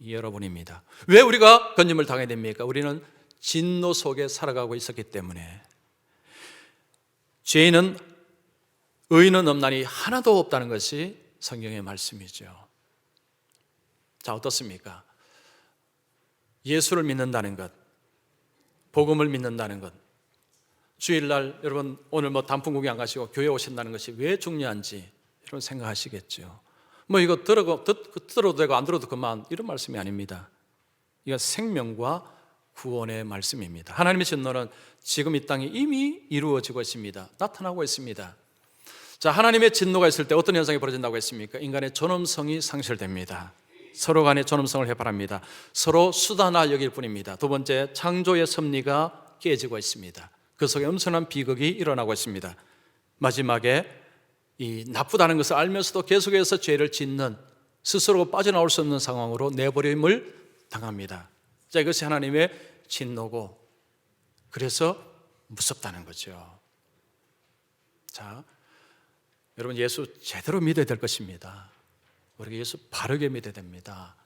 여러분입니다. 왜 우리가 건짐을 당해야 됩니까? 우리는 진노 속에 살아가고 있었기 때문에. 죄인은 의인은 없나니 하나도 없다는 것이 성경의 말씀이죠. 자, 어떻습니까? 예수를 믿는다는 것, 복음을 믿는다는 것, 주일날 여러분 오늘 뭐 단풍 구경 안 가시고 교회 오신다는 것이 왜 중요한지 여러분 생각하시겠죠. 뭐 이거 들어도 되고 안 들어도 그만, 이런 말씀이 아닙니다. 이건 생명과 구원의 말씀입니다. 하나님의 진노는 지금 이 땅에 이미 이루어지고 있습니다. 나타나고 있습니다. 자, 하나님의 진노가 있을 때 어떤 현상이 벌어진다고 했습니까? 인간의 존엄성이 상실됩니다. 서로 간의 존엄성을 해바랍니다. 서로 수다나 여길 뿐입니다. 두 번째, 창조의 섭리가 깨지고 있습니다. 그 속에 엄청난 비극이 일어나고 있습니다. 마지막에 이 나쁘다는 것을 알면서도 계속해서 죄를 짓는, 스스로 빠져나올 수 없는 상황으로 내버림을 당합니다. 자, 이것이 하나님의 진노고, 그래서 무섭다는 거죠. 자, 여러분 예수 제대로 믿어야 될 것입니다. 우리가 예수 바르게 믿어야 됩니다.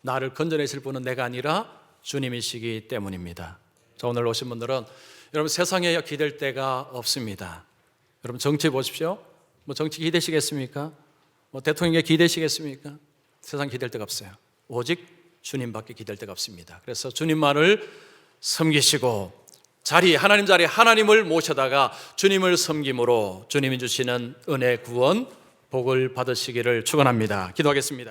나를 건져내실 분은 내가 아니라 주님이시기 때문입니다. 자, 오늘 오신 분들은 여러분 세상에 기댈 데가 없습니다. 여러분 정치 보십시오. 뭐 정치 기대시겠습니까? 뭐 대통령에 기대시겠습니까? 세상 기댈 데가 없어요. 오직 주님밖에 기댈 데가 없습니다. 그래서 주님만을 섬기시고 하나님 자리에 하나님을 모셔다가 주님을 섬김으로 주님이 주시는 은혜, 구원, 복을 받으시기를 축원합니다. 기도하겠습니다.